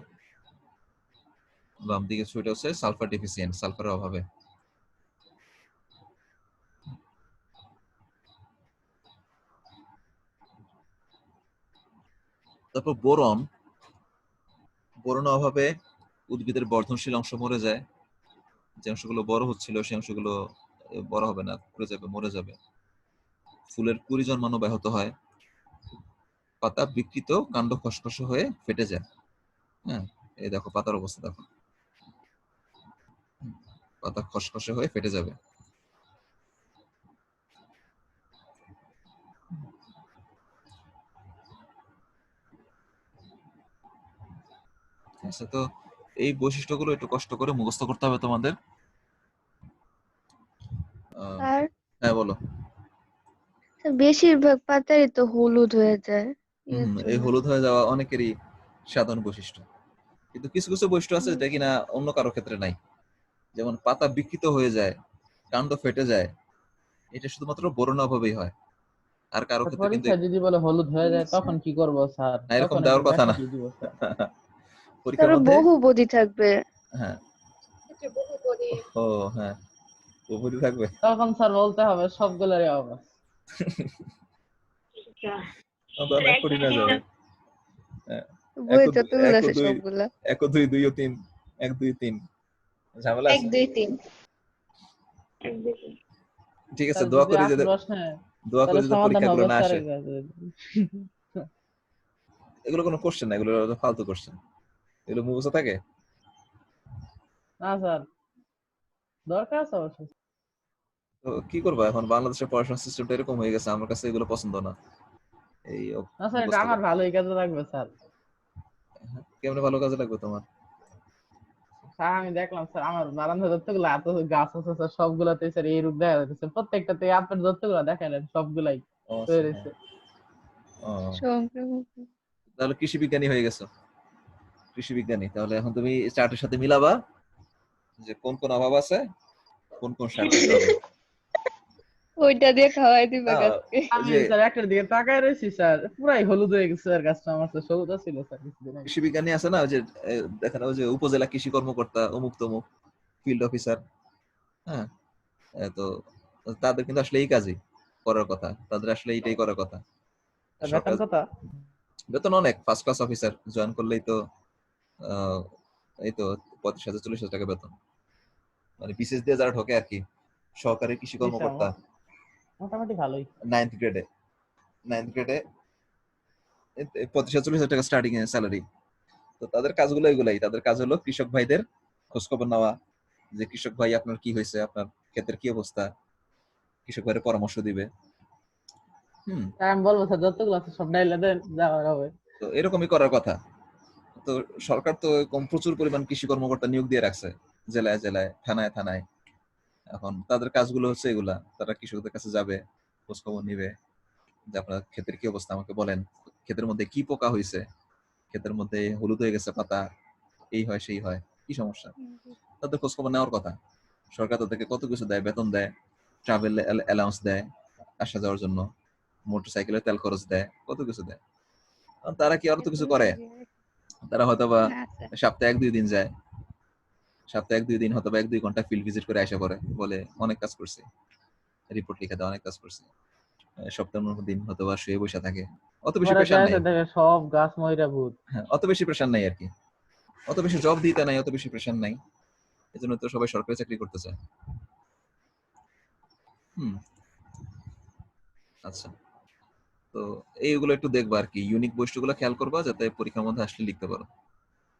বাম দিকে ছবিটা হচ্ছে সালফার ডেফিসিয়েন্ট, সালফারের অভাবে। তারপর বোরন, বোরন অভাবে উদ্ভিদের বর্ধনশীল অংশ মরে যায়, যে অংশগুলো বড় হচ্ছিল সেই অংশগুলো বড় হবে না, পড়ে যাবে, মরে যাবে। ফুলের কুঁড়ি জন্মানো ব্যাহত হয়, পাতা বিকৃত, কাণ্ড খসখসে হয়ে ফেটে যায়। হ্যাঁ, এই দেখো পাতার অবস্থা দেখো, পাতা খসখসে হয়ে ফেটে যাবে। আচ্ছা, তো এই বৈশিষ্ট্যগুলো একটু কষ্ট করে মুখস্থ করতে হবে তোমাদের। আর হ্যাঁ বলো। বেশিরভাগ পাতারই তো হলুদ হয়ে যায়, এর এই জন্য। হলুদ হয়ে যাওয়া অনেকেরই সাধারণ বৈশিষ্ট্য, কিন্তু কিছু কিছু বৈশিষ্ট্য আছে যেটা কিনা অন্য কারো ক্ষেত্রে নাই। যেমন পাতা বিকৃত হয়ে যায়, কাণ্ড ফেটে যায়, এটা শুধুমাত্র বোরন অভাবেই হয়, আর কারো ক্ষেত্রে কিন্তু পরীক্ষা যদি বলে হলুদ হয়ে যায় তখন কি করব স্যার? না, এরকম তখন একটু দেওয়ার কথা ব্যাখ্যা না। দিয়ে দিব স্যার। পরীক্ষার তারপর মধ্যে বহুপদী থাকবে। হ্যাঁ, ও হ্যাঁ, বহুপদী থাকবে। তখন স্যার বলতে হবে সবগুলোরই অভাব। তখন এক কোটি না যাবে। বই তো তুলে আছে সবগুলা। 1 ও 2 2 ও 3, 1 2 3 ঝামেলা 1 আছে। 2 3। ঠিক আছে, স্যার দোয়া যদি করি 8 যাতে প্রশ্নে তাহলে সমাধান পরীক্ষাগুলো হবে না আসে। স্যারের কাছে। এগুলো কোনো কোশ্চেন না, এগুলো ফালতু কোশ্চেন, এগুলো মুখস্থ থাকে। না স্যার, দরকার আছে অবশ্য। তো কি করবো এখন, বাংলাদেশের পড়াশোনা সিস্টেমটা এরকম হয়ে গেছে, আমার কাছে এগুলো পছন্দ না। এই না স্যার, এটা মুখস্থ আমার ভালোই কাজে লাগবে স্যার। কেমনে ভালো কাজে লাগবে তোমার? স্যার আমি দেখলাম স্যার আমার বারান্দা যতগুলো এত গাছ আছে স্যার সবগুলাতে স্যার এই রূপ দেখা যাচ্ছে, প্রত্যেকটাতে আপনার যতগুলো দেখালেন সবগুলাই ও হয়ে আচ্ছা, রয়েছে। হ্যাঁ। ও সংক্রমণ। তাহলে কৃষি বিজ্ঞানী হয়ে গেছো, কৃষি বিজ্ঞানী। তাহলে এখন তুমি চার্টের সাথে মিলাবা যে কোন কোন অভাব আছে, কোন কোন সার দিতে হবে। ওইটা দিয়ে খাওয়াই দিবা না, গাছকে। ওই আমি যে স্যার একটার দিকে তাকায় রয়েছি স্যার, পুরাই হলুদ হয়ে গেছে স্যার গাছটা, আমার স্যার সবুজ ছিল স্যার কিছুদিন আগে। কৃষি বিজ্ঞানী আছে না, ওই যে দেখেন ওই যে উপজেলা কৃষি কর্মকর্তা অমুক তমুক, ফিল্ড অফিসার, হ্যাঁ, তো তাদের কিন্তু আসলে এই কাজই করার কথা, তাদের আসলে এইটাই করার কথা। আর বেতন সরকার কত? বেতন অনেক, ফার্স্ট ক্লাস অফিসার জয়েন করলেই তো আহ, এই তো 35,000 40,000 টাকা বেতন, মানে বিসিএস দিয়ে যারা ঢোকে আর কি, সহকারী কৃষি কর্মকর্তা মোটামুটি ভালোই। 9th গ্রেডে 35,000 40,000 টাকা স্টার্টিং এ স্যালারি। তো তাদের কাজগুলো এগুলাই, তাদের কাজ হলো কৃষক ভাইদের খোঁজ খবর নেওয়া, যে কৃষক ভাই আপনার কি হয়েছে, আপনার ক্ষেতের কি অবস্থা, কৃষক ভাইয়ের পরামর্শ দিবে। আমি বলবো স্যার যতগুলো আছে সব ডাইলে দেন, যাওয়ার হবে। তো এরকমই করার কথা। তো সরকার তো এরকম প্রচুর পরিমাণ কৃষি কর্মকর্তা নিয়োগ দিয়ে রাখছে জেলায় জেলায়, থানায় থানায়। এখন তাদের কাজগুলো হচ্ছে এগুলা, তারা কৃষকদের কাছে যাবে, খোঁজ খবর নিবে যে আপনার ক্ষেতের কি অবস্থা আমাকে বলেন, ক্ষেতের মধ্যে কি পোকা হয়েছে, ক্ষেতের মধ্যে হলুদ হয়ে গেছে পাতা, এই হয় সেই হয়, কি সমস্যা, তাদের খোঁজ খবর নেওয়ার কথা। সরকার তাদেরকে কত কিছু দেয়, বেতন দেয়, ট্রাভেল অ্যালাউন্স দেয় আসা যাওয়ার জন্য, মোটরসাইকেলের তেল খরচ দেয়, কত কিছু দেয়। কারণ তারা কি আরো তো কিছু করে, তারা হয়তো বা না স্যার। সপ্তাহে 1-2 দিন যায়, সপ্তাহে 1-2 দিন হয়তো বা 1-2 ঘন্টা ফিল্ড ভিজিট করে আসা পরে বলে অনেক কাজ করছে, রিপোর্ট লিখে দেয় অনেক কাজ করছে। সপ্তাহের 9 দিন হয়তো বা শুয়ে বসে থাকে, অত বেশি পরে প্রেশার নাই। দেখে সব গাছ ময়রা ভূত। হ্যাঁ, অত বেশি প্রেশার নাই আর কি, অত বেশি জব দিতে নাই, অত বেশি প্রেশার নাই। এজন্য তো সবাই সরকারি চাকরি করতে চায়। হুম, আচ্ছা। তো এইগুলো একটু দেখবা আর কি, ইউনিক বৈশিষ্ট্যগুলো খেয়াল করবা যাতে পরীক্ষার মধ্যে আসলে লিখতে পারো।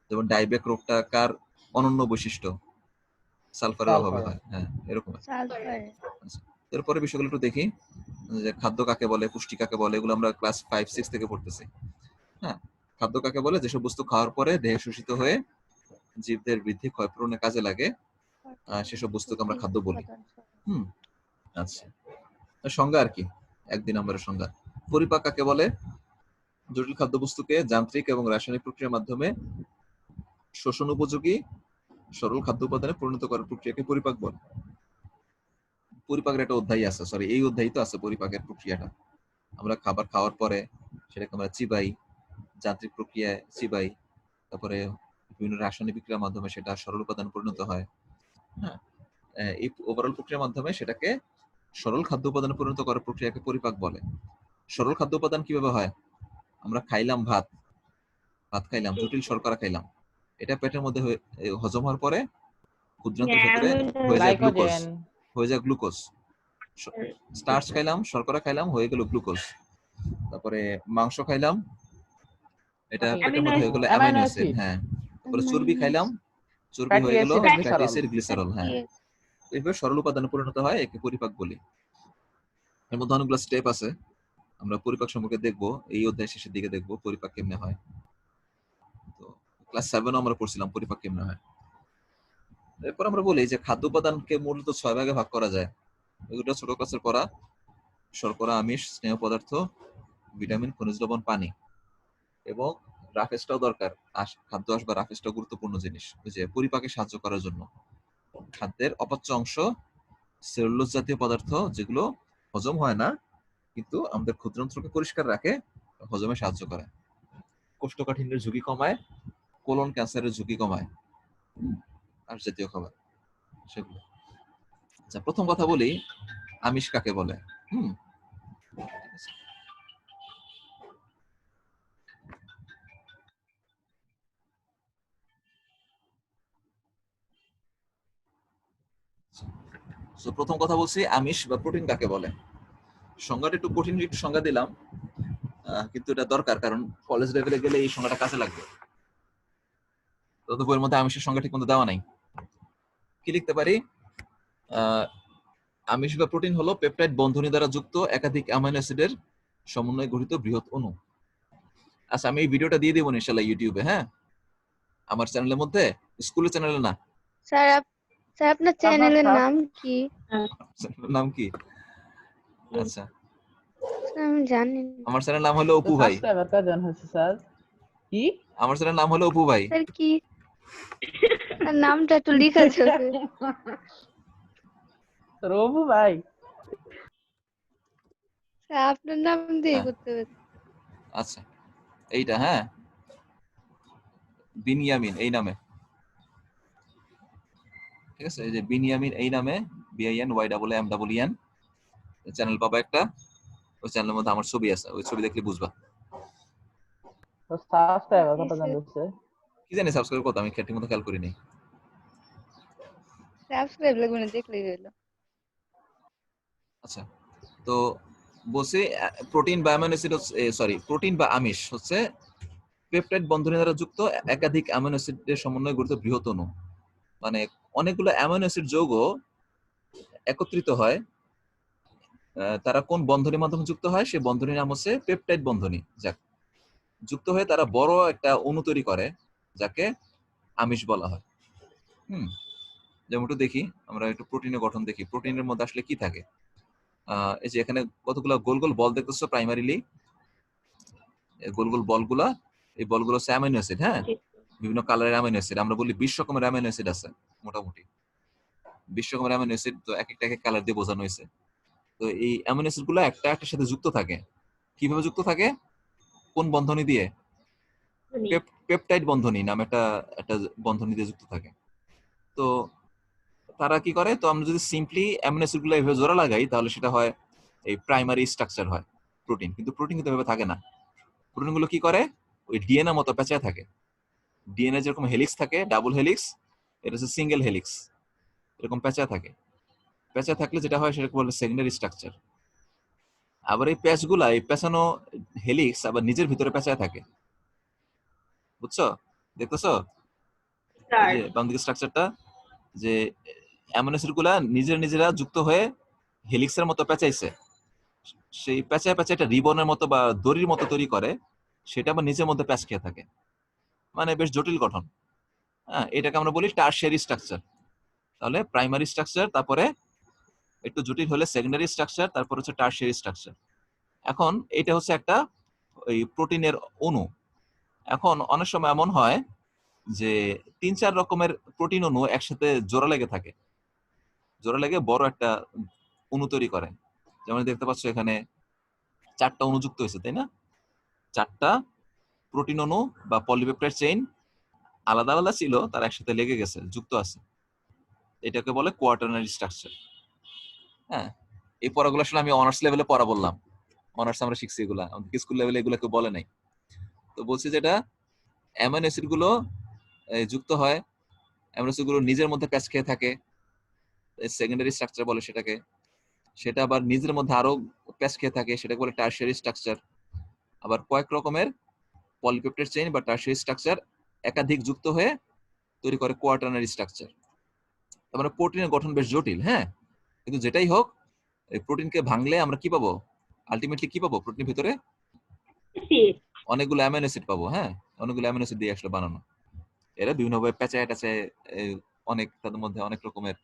যেমন ডাইব্যাক রোগটা কার অনন্য বৈশিষ্ট্য, সালফারের অভাবে সালফার। হয়, হ্যাঁ এরকম আর কি। সালফার। আচ্ছা, এরপরে বিষয়গুলো একটু দেখি, যে খাদ্য কাকে বলে, পুষ্টি কাকে বলে, এগুলো আমরা ক্লাস 5-6 থেকে পড়তেছি। হ্যাঁ, খাদ্য কাকে বলে, যেসব বস্তু খাওয়ার পরে দেহে শোষিত হয়ে জীবদের বৃদ্ধি ক্ষয়পূরণে কাজে লাগে, সেসব বস্তুকে আমরা খাদ্য বলি। হুম, আচ্ছা। সংজ্ঞা আর কি, 1 নম্বরের সংজ্ঞা। পরিপাক কাকে বলে, জটিল খাদ্যবস্তুকে যান্ত্রিক এবং রাসায়নিক প্রক্রিয়ার মাধ্যমে শোষণ উপযোগী সরল খাদ্য উপাদানে পরিণত করার প্রক্রিয়াকে পরিপাক বলে। পরিপাকের একটা অধ্যায় আছে, সরি এই অধ্যায় তো আছে পরিপাকের প্রক্রিয়াটা। আমরা খাবার খাওয়ার পরে সেটাকে আমরা চিবাই, যান্ত্রিক প্রক্রিয়ায় চিবাই, তারপরে বিভিন্ন রাসায়নিক বিক্রিয়ার মাধ্যমে সেটা সরল উপাদানে পরিণত হয়। হ্যাঁ, এই ওভারঅল প্রক্রিয়ার মাধ্যমে সেটাকে সরল খাদ্য উপাদানে পরিণত করার প্রক্রিয়াকে পরিপাক বলে। সরল খাদ্য উপাদান কিভাবে হয়, আমরা খাইলাম ভাত, খাইলাম, জটিল শর্করা খাইলাম, এটা পেটের মধ্যে হজম হওয়ার পরে ক্ষুদ্রান্তের ভেতরে হয়ে যায় গ্লুকোজ, গ্লাইকোজেন। হয়ে যায় গ্লুকোজ। স্টার্চ খাইলাম, শর্করা খাইলাম, হয়ে গেল গ্লুকোজ। তারপরে মাংস খাইলাম, এটা পেটের মধ্যে হয়ে গেল অ্যামাইনো অ্যামাইনো অ্যাসিড। অ্যাসিড। হ্যাঁ, তারপরে চর্বি খাইলাম, চর্বি ফ্যাটি হয়ে গেল acid, fatty glycerol. Acid, glycerol. হ্যাঁ, এইভাবে সরল উপাদানে পরিণত হয়, একে পরিপাক বলি। এর মধ্যে অনেকগুলো স্টেপ আছে, আমরা পরিপাক সম্পর্কে দেখবো এই অধ্যায় শেষের দিকে, দেখবো পরিপাক কেমনে হয়। তো ক্লাস 7 আমরা পড়ছিলাম পরিপাক কেমনে হয়। এরপর আমরা বলি যে খাদ্য উপাদানকে মূলত 6 ভাগে ভাগ করা যায়। এগুলো ছোট ক্লাসের পড়া: শর্করা, আমিষ, স্নেহ পদার্থ, ভিটামিন, খনিজ লবণ, পানি। এবং রাফেজটাও দরকার, খাদ্য আঁশ বা রাফেজটাও গুরুত্বপূর্ণ জিনিস, ওই যে পরিপাকে সাহায্য করার জন্য। খাদ্যের অপাচ্য অংশ সেলুলোজ জাতীয় পদার্থ, যেগুলো হজম হয় না কিন্তু আমাদের ক্ষুদ্রান্ত্রকে পরিষ্কার রাখে, হজমে সাহায্য করে, কোষ্ঠকাঠিন্যের ঝুঁকি কমায়, কোলন ক্যান্সারের ঝুঁকি কমায়। আঁশ জাতীয় খাবার সেগুলো। আচ্ছা, প্রথম কথা বলি আমিষ কাকে বলে। হুম, তো প্রথম কথা বলছি আমিষ বা প্রোটিন কাকে বলে। সংজ্ঞাটা একটু কঠিন, একটু সংজ্ঞা দিলাম, কিন্তু এটা দরকার, কারণ কলেজ লেভেলে গেলে এই সংজ্ঞাটা কাজে লাগবে। তো বইয়ের মধ্যে আমিষের সংজ্ঞা ঠিক মতো দেওয়া নাই। কি লিখতে পারি, আমিষ বা প্রোটিন হলো পেপটাইড বন্ধনী দ্বারা যুক্ত একাধিক অ্যামাইনো অ্যাসিডের সমন্বয়ে গঠিত বৃহৎ অণু। আচ্ছা, আমি এই ভিডিওটা দিয়ে দেবো ইনশাআল্লাহ ইউটিউবে, হ্যাঁ, আমার চ্যানেলের মধ্যে, স্কুলের চ্যানেলে না। স্যার স্যার আপনার চ্যানেলের নাম কি? নাম কি? আচ্ছা, স্যার আমি জানি না। আমার চ্যানেলের নাম হলো তো অপু ভাই। সাবস্ক্রাইবার কজন হয়েছে স্যার? কি? আমার চ্যানেলের নাম হলো অপু ভাই। স্যার কি? স্যার নামটা একটু লিখা যাবে? রবু ভাই। স্যার আপনার নাম দিয়ে হ্যাঁ, করতে হবে। আচ্ছা, এইটা, হ্যাঁ, বিনিয়ামিন এই নামে, ঠিক আছে, এই যে বিনিয়ামিন এই নামে, BINYAMIN, চ্যানেল পাবা একটা, ওই চ্যানেলের মধ্যে আমার ছবি আছে, ওই ছবি দেখলে বুঝবা। তো সাবস্ক্রাইব জি কতটা স্যার, দিচ্ছে? কি জানি সাবস্ক্রাইব কত, আমি ঠিক মতো খেয়াল করিনি। সাবস্ক্রাইব লাগবে না, দেখলেই হলো। আচ্ছা, তো বলছি প্রোটিন বা অ্যামিনো অ্যাসিড, প্রোটিন বা আমিষ হচ্ছে পেপটাইড বন্ধনী দ্বারা যুক্ত একাধিক অ্যামিনো অ্যাসিডের সমন্বয়ে গঠিত বৃহৎ অণু। মানে অনেকগুলো অ্যামিনো অ্যাসিড যৌগ একত্রিত হয়, তারা কোন বন্ধনীর মাধ্যমে যুক্ত হয়, সেই বন্ধনীর নাম হচ্ছে পেপটাইড বন্ধনী। যাক, যুক্ত হয়ে তারা বড় একটা অণু তৈরি করে, যাকে আমিষ বলা হয়। যেমন একটু দেখি, আমরা একটু প্রোটিনের গঠন দেখি। প্রোটিনের মধ্যে আসলে কি থাকে? এই যে এখানে কতগুলো গোল গোল বল দেখতেছো, প্রাইমারিলি গোল গোল বলগুলা, এই বলগুলো হচ্ছে অ্যামিনো অ্যাসিড। হ্যাঁ, বিভিন্ন কালারের অ্যামিনো অ্যাসিড, আমরা বলি 20 রকমের অ্যামিনো অ্যাসিড আছে মোটামুটি। 20 রকমের অ্যামিনো অ্যাসিড, তো এক একটা কালার দিয়ে বোঝানো হয়েছে। তো এই অ্যামিনো অ্যাসিড গুলো একটা একটার সাথে যুক্ত থাকে। কিভাবে যুক্ত থাকে? কোন বন্ধনী দিয়ে? পেপটাইড বন্ধনী নাম একটা একটা বন্ধনী দিয়ে যুক্ত থাকে। তো তারা কি করে, তো আমরা যদি সিম্পলি অ্যামিনো অ্যাসিড গুলো এভাবে জোড়া লাগাই, তাহলে সেটা হয় এই প্রাইমারি স্ট্রাকচার হয় প্রোটিন। কিন্তু প্রোটিন কিন্তু এভাবে থাকে না। প্রোটিন গুলো কি করে, ওই ডিএনএ মতো পেঁচায় থাকে। ডিএনএ যেরকম হেলিক্স থাকে, ডাবল হেলিক্স, এটা হচ্ছে সিঙ্গেল হেলিক্স, এরকম পেঁচায় থাকে। পেঁচায় থাকলে যেটা হয় সেটাকে বলে সেকেন্ডারি স্ট্রাকচার। আবার এই প্যাচগুলা, এই পেঁচানো হেলিক্স আবার নিজের ভিতরে পেঁচায় থাকে, বুঝছো? দেখতেছো এই যে বাম দিকে স্ট্রাকচারটা, যে অ্যামিনো অ্যাসিড গুলা নিজেরা যুক্ত হয়ে হেলিক্সের মতো পেঁচাইছে, সেই পেঁচায় পেঁচায় একটা রিবনের মতো বা দড়ির মতো তৈরি করে, সেটা আবার নিজের মধ্যে প্যাচ খেয়ে থাকে। মানে বেশ জটিল গঠন। হ্যাঁ, এটাকে আমরা বলি টারশিয়ারি স্ট্রাকচার। তাহলে প্রাইমারি স্ট্রাকচার, তারপরে একটু জটিল হলে সেকেন্ডারি স্ট্রাকচার, তারপর হচ্ছে টারশিয়ারি স্ট্রাকচার। এখন এটা হচ্ছে একটা ওই প্রোটিনের অণু। এখন অনেক সময় এমন হয় যে 3-4 রকমের প্রোটিন অণু একসাথে জোড়া লেগে থাকে, জোড়া লেগে বড় একটা অণু তৈরি করে। যেমন দেখতে পাচ্ছ এখানে 4টা অণু যুক্ত হয়েছে, তাই না? 4টা প্রোটিন অণু বা পলিপেপটাইড চেইন আলাদা আলাদা ছিল, তারা একসাথে লেগে গেছে, যুক্ত আছে। এটাকে বলে কোয়াটারনারি স্ট্রাকচার। হ্যাঁ, এই পড়াগুলো আসলে আমি অনার্স লেভেলে পড়া বললাম, অনার্স আমরা শিখছি এগুলা, আমাদের স্কুল লেভেলে এগুলো কেউ বলে নাই। তো বলছি যেটা অ্যামিনো অ্যাসিড গুলো যুক্ত হয়, অ্যামিনো অ্যাসিড গুলো নিজের মধ্যে প্যাচ খেয়ে থাকে, সেকেন্ডারি স্ট্রাকচার বলে সেটাকে। সেটা আবার নিজের মধ্যে আরো প্যাচ খেয়ে থাকে, সেটাকে বলে টারশিয়ারি স্ট্রাকচার। আবার কয়েক রকমের পলিপেপটাইড চেইন বা টারশিয়ারি স্ট্রাকচার একাধিক যুক্ত হয়ে তৈরি করে কোয়াটারনারি স্ট্রাকচার। তার মানে প্রোটিনের গঠন বেশ জটিল। হ্যাঁ, কিন্তু যেটাই হোক, এই প্রোটিনকে ভাঙলে আমরা কি পাবো? আলটিমেটলি কি পাবো? প্রোটিনের ভিতরে অনেকগুলো অ্যামিনো অ্যাসিড পাবো। হ্যাঁ, অনেকগুলো অ্যামিনো অ্যাসিড দিয়ে আসলে বানানো। এরা বিভিন্নভাবে পেঁচায় টাচায় অনেক, তাদের মধ্যে অনেক রকমের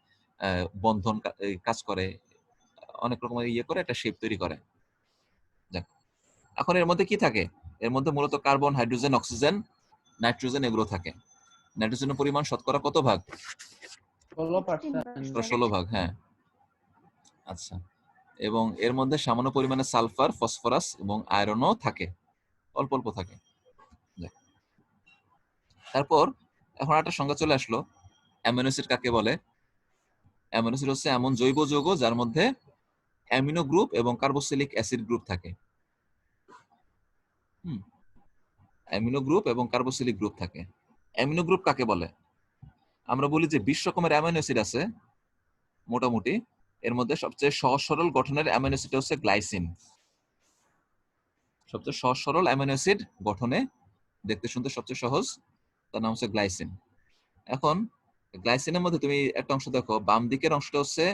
বন্ধন কাজ করে, অনেক রকমের ইয়ে করে একটা শেপ তৈরি করে। যাক, এখন এর মধ্যে কি থাকে? এর মধ্যে মূলত কার্বন, হাইড্রোজেন, অক্সিজেন, নাইট্রোজেন এগুলো থাকে। নাইট্রোজেনের পরিমাণ শতকরা কত ভাগ? 16%। 16%। 16 ভাগ। হ্যাঁ, আচ্ছা। এবং এর মধ্যে সামান্য পরিমাণে সালফার, ফসফরাস এবং আয়রনও থাকে, অল্প অল্প থাকে। যাক, তারপর এখন একটা সংজ্ঞা চলে আসলো, অ্যামিনো অ্যাসিড কাকে বলে? অ্যামিনো অ্যাসিড হচ্ছে এমন জৈব যৌগ যার মধ্যে অ্যামিনো গ্রুপ এবং কার্বক্সিলিক অ্যাসিড গ্রুপ থাকে। অ্যামিনো গ্রুপ এবং কার্বক্সিলিক গ্রুপ থাকে। অ্যামিনো গ্রুপ কাকে বলে? আমরা বলি যে 20 রকমের অ্যামিনো অ্যাসিড আছে মোটামুটি, এর মধ্যে সবচেয়ে সহজ সরল গঠনের অ্যামিনো অ্যাসিড হচ্ছে গ্লাইসিন। সবচেয়ে সহজ সরল অ্যামিনো অ্যাসিড গঠনে, দেখতে শুনতে সবচেয়ে সহজ, তার নাম হচ্ছে গ্লাইসিন। এখন গ্লাইসিনের মধ্যে তুমি একটা অংশ দেখো, বাম দিকের অংশটা হচ্ছে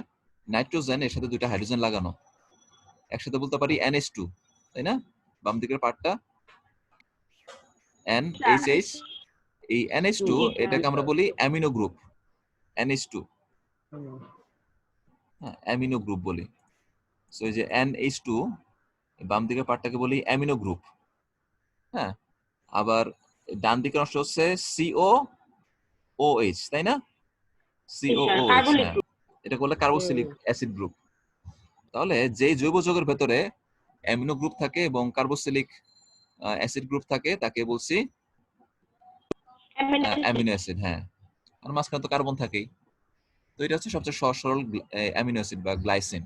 নাইট্রোজেন, এর সাথে 2টা হাইড্রোজেন লাগানো, একসাথে বলতে পারি NH2, তাই না? বাম দিকের পার্টটা NHH, এই NH2 এটাকে আমরা বলি অ্যামিনো গ্রুপ, NH2। হ্যাঁ, অ্যামিনো গ্রুপ বলি। সো এই যে NH2, বাম দিকের পার্টটাকে বলি অ্যামিনো গ্রুপ। হ্যাঁ, আবার ডান দিকের অংশ হচ্ছে COOH, তাই না? COOH, হ্যাঁ, এটা বলে কার্বক্সিলিক অ্যাসিড গ্রুপ। তাহলে যেই জৈব যৌগের ভেতরে অ্যামিনো গ্রুপ থাকে এবং কার্বক্সিলিক অ্যাসিড গ্রুপ থাকে, তাকে বলছি অ্যামিনো অ্যাসিড। হ্যাঁ, আর মাঝখানে তো কার্বন থাকেই। তো এটা হচ্ছে সবচেয়ে সহজ সরল অ্যামিনো অ্যাসিড বা গ্লাইসিন।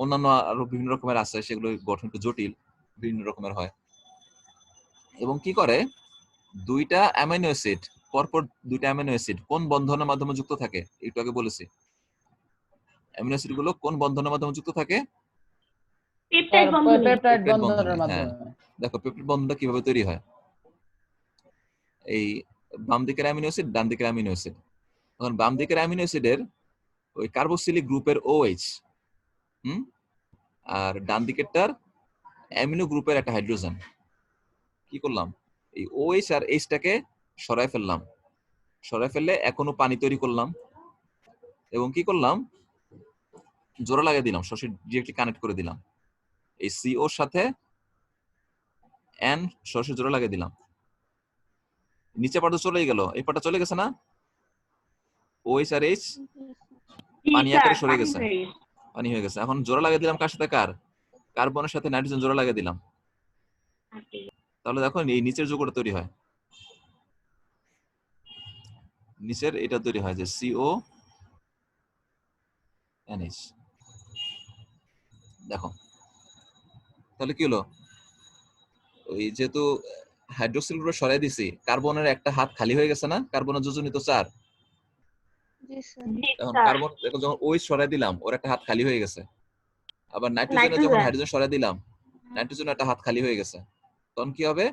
অন্যান্য আরো বিভিন্ন রকমের আছে, সেগুলো গঠন একটু জটিল, বিভিন্ন রকমের হয়। এবং কি করে, দুইটা অ্যামাইনো অ্যাসিড পরপর, দুইটা অ্যামাইনো অ্যাসিড কোন বন্ধনের মাধ্যমে যুক্ত থাকে একটু আগে বলেছি। অ্যামিনো অ্যাসিড গুলো কোন বন্ধনের মাধ্যমে যুক্ত থাকে? পেপটাইড বন্ধনে। পেপটাইড পেপটাইড বন্ধনের বন্ধনে, হ্যাঁ। মাধ্যমে। দেখো পেপটাইড বন্ধনটা কিভাবে তৈরি হয়। এই বাম দিকের অ্যামিনো অ্যাসিড, ডান দিকের অ্যামিনো অ্যাসিড। তখন বাম দিকের অ্যামিনো অ্যাসিডের ওই কার্বক্সিলিক গ্রুপের OH, আর ডান দিকেরটার অ্যামিনো গ্রুপের একটা হাইড্রোজেন। কি করলাম, এই OH আর H-টাকে সরায় ফেললাম, সরায় ফেললে এখনো পানি তৈরি করলাম। এবং কি করলাম, জোড়া লাগিয়ে দিলাম, সরাসরি ডিরেক্টলি কানেক্ট করে দিলাম। এই CO সাথে N সরাসরি জোড়া লাগিয়ে দিলাম। নিচে পাটা চলে গেল, এই পাটা চলে গেছে না, OH আর H পানি আকারে সরে গেছে, পানি হয়ে গেছে। এখন জোড়া লাগিয়ে দিলাম কার সাথে, কার্বনের সাথে নাইট্রোজেন জোড়া লাগিয়ে দিলাম। তাহলে দেখো এই নিচের যৌগটা তৈরি হয়, নিচের এটা তৈরি হয় যে CONH। দেখো তাহলে কি হলো, ওই যেহেতু হাইড্রোক্সিল গ্রুপে সরাই দিছি, কার্বনের একটা হাত খালি হয়ে গেছে না, কার্বনের যোজনী তো 4। জি স্যার। এখন কার্বন দেখো যখন OH সরাই দিলাম, ওর একটা হাত খালি হয়ে গেছে। আবার নাইট্রোজেনে যখন হাইড্রোজেন সরাই দিলাম, নাইট্রোজেনের একটা হাত খালি হয়ে গেছে। তখন কি হবে,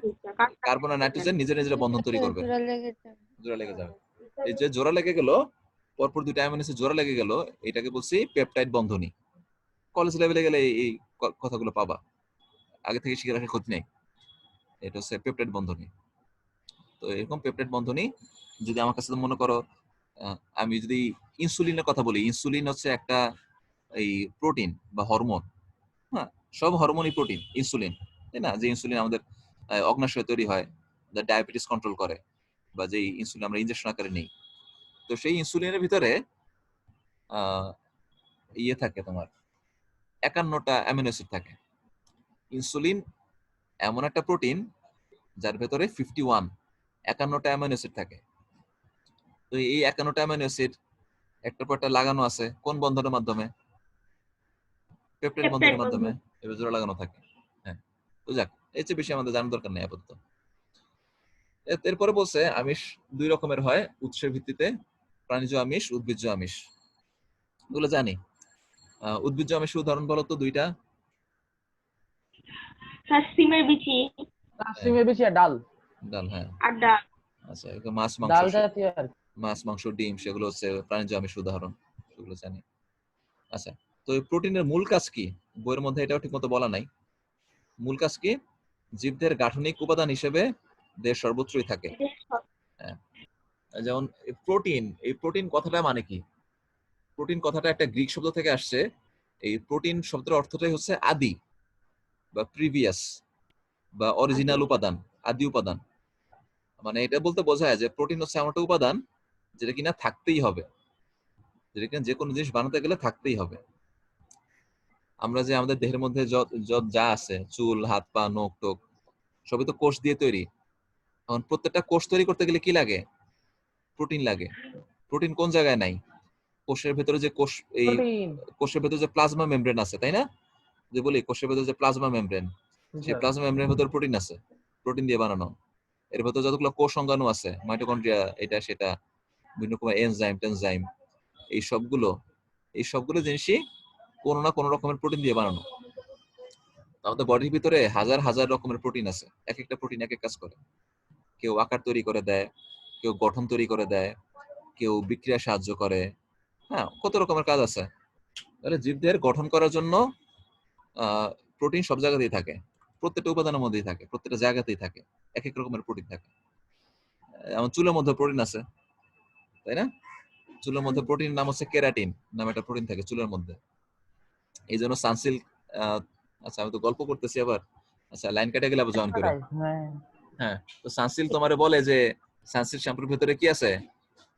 কার্বন আর নাইট্রোজেন নিজের নিজের বন্ধন তৈরি করবে, জোড়া লেগে যাবে। জোড়া লেগে যাবে। এই যে জোড়া লেগে গেল, পরপর দুইটা অ্যামিনো অ্যাসিড জোড়া লেগে গেল, এটাকে বলছি পেপটাইড বন্ধনী। কলেজ লেভেলে গেলে এই কথাগুলো পাবা, আগে থেকে শিখে রাখার ক্ষতি নেই। এটা হচ্ছে পেপটাইড বন্ধনী। তো এরকম পেপটাইড বন্ধনী যদি আমার কাছে মনে করো, আমি যদি ইনসুলিনের কথা বলি, ইনসুলিন হচ্ছে একটা এই প্রোটিন বা হরমোন। হ্যাঁ, সব হরমোনই প্রোটিন, ইনসুলিন, তাই না? যে ইনসুলিন আমাদের অগ্নাশয়ে তৈরি হয়, ডায়াবেটিস কন্ট্রোল করে, বা যে ইনসুলিন আমরা ইনজেকশন আকারে নেই। তো সেই ইনসুলিনের ভিতরে ইয়ে থাকে তোমার 51টা অ্যামিনো অ্যাসিড থাকে। ইনসুলিন এমন একটা প্রোটিন যার ভেতরে 51টা অ্যামিনো অ্যাসিড থাকে। তো এই 51টা অ্যামিনো অ্যাসিড একটা পর একটা লাগানো আছে কোন বন্ধনের মাধ্যমে? পেপটাইড বন্ধনের মাধ্যমে এভাবে জোড়া লাগানো থাকে। হ্যাঁ, তো যাক, এর চেয়ে বেশি আমাদের জানার দরকার নেই আপাতত। এরপরে বলছে আমিষ দুই রকমের হয় উৎসের ভিত্তিতে, প্রাণীজ আমিষ, উদ্ভিজ্জ আমিষ। এগুলো জানি। উদ্ভিজ্জ আমিষের উদাহরণ বলো তো দুইটা। সিমের বিচি, সিমের বেশি আর ডাল, ডাল, হ্যাঁ। আর ডাল। আচ্ছা, মাছ মাংস, ডাল জাতীয় আর কি। মাছ মাংস ডিম, সেগুলো হচ্ছে প্রাণীজ আমিষ উদাহরণ, সেগুলো জানি। আচ্ছা, তো এই প্রোটিনের মূল কাজ কি? বইয়ের মধ্যে এটাও ঠিক মতো বলা নাই। মূল কাজ কি? জীবদের গাঠনিক উপাদান হিসেবে দেহ সর্বত্রই থাকে। হ্যাঁ, যেমন প্রোটিন, এই প্রোটিন কথাটা মানে কি? প্রোটিন কথাটা একটা গ্রিক শব্দ থেকে আসছে। এই প্রোটিন শব্দের অর্থটাই হচ্ছে আদি বা প্রিভিয়াস বা অরিজিনাল উপাদান, আদি উপাদান। মানে এটা বলতে বোঝায় যে প্রোটিন হচ্ছে এমন একটা উপাদান যেটা কিনা থাকতেই হবে, যেটা কিনা যে কোনো জিনিস বানাতে গেলে থাকতেই হবে। আমরা যে আমাদের দেহের মধ্যে যত যা আছে, চুল, হাত পা, নখ টোক, সবই তো কোষ দিয়ে তৈরি। এখন প্রত্যেকটা কোষ তৈরি করতে গেলে কি লাগে? প্রোটিন লাগে। প্রোটিন কোন জায়গায় নাই? কোষের ভেতরে যে কোষের ভেতরে যে প্লাজমা মেমব্রেন আছে, তাই না? যে বলি কোষের ভেতরে যে প্লাজমা মেমব্রেন, সেই প্লাজমা মেমব্রেনের ভেতরে প্রোটিন আছে, প্রোটিন দিয়ে বানানো। এর ভেতরে যতগুলো কোষ অঙ্গাণু আছে, মাইটোকন্ড্রিয়া, এটা সেটা, বিভিন্ন রকমের এনজাইম টেনজাইম, এই সবগুলো জিনিসই কোনো না কোনো রকমের প্রোটিন দিয়ে বানানো। আমাদের বডির ভিতরে হাজার হাজার রকমের প্রোটিন আছে, এক একটা প্রোটিন এক এক কাজ করে। কেউ আকার তৈরি করে দেয়, কেউ গঠন তৈরি করে দেয়, কেউ বিক্রিয়া সাহায্য করে। হ্যাঁ, কত রকমের কাজ আছে। তাহলে জীবদের গঠন করার জন্য প্রোটিন সব জায়গাতেই থাকে, প্রত্যেকটা উপাদানের মধ্যেই থাকে, প্রত্যেকটা জায়গাতেই থাকে, এক এক রকমের প্রোটিন থাকে। যেমন চুলের মধ্যে প্রোটিন আছে, তাই না? চুলের মধ্যে প্রোটিন নাম হচ্ছে কেরাটিন নামে একটা প্রোটিন থাকে চুলের মধ্যে। এই জন্য সানসিল্ক, আচ্ছা আমি তো গল্প করতেছি আবার, আচ্ছা লাইন কেটে গেলে আবার জয়েন করে। হ্যাঁ, তো সানসিল্ক তোমারে বলে যে সানসিল্ক শ্যাম্পুর ভিতরে কি আছে?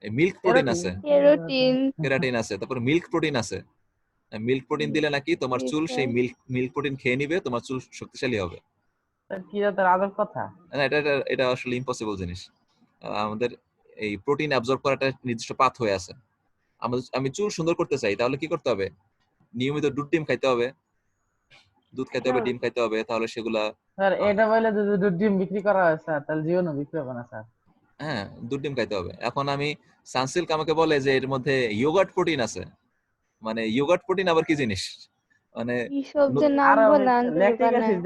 মিল্ক প্রোটিন আছে, কেরাটিন আছে, তারপর মিল্ক প্রোটিন আছে। মিল্ক প্রোটিন দিলে নাকি তোমার চুল সেই মিল্ক প্রোটিন খেয়ে নিবে, তোমার চুল শক্তিশালী হবে। কি জাতের আদর কথা? না, এটা আসলে ইম্পসিবল জিনিস। আমাদের এই প্রোটিন অ্যাবজর্ব করাটা নির্দিষ্ট পাথ হয়ে আছে। আমি চুল সুন্দর করতে চাই, তাহলে কি করতে হবে? নিয়মিত ডিম খাইতে হবে, দুধ খাইতে হবে, ডিম খাইতে হবে, তাহলে সেগুলা স্যার এটা বলে যদি দুধ ডিম বিক্রি করা হয় স্যার তাহলে জীবনও বিক্রি হবে না স্যার। হ্যাঁ দুধ ডিম খাইতে হবে। এখন আমি সানসিল্ক আমাকে বলে যে এর মধ্যে ইয়োগার্ট প্রোটিন আছে, মানে ইয়োগার্ট প্রোটিন আবার কি জিনিস, মানে কি সব যে নাম আরো বলে আনতে ল্যাকটিক দোকানে অ্যাসিড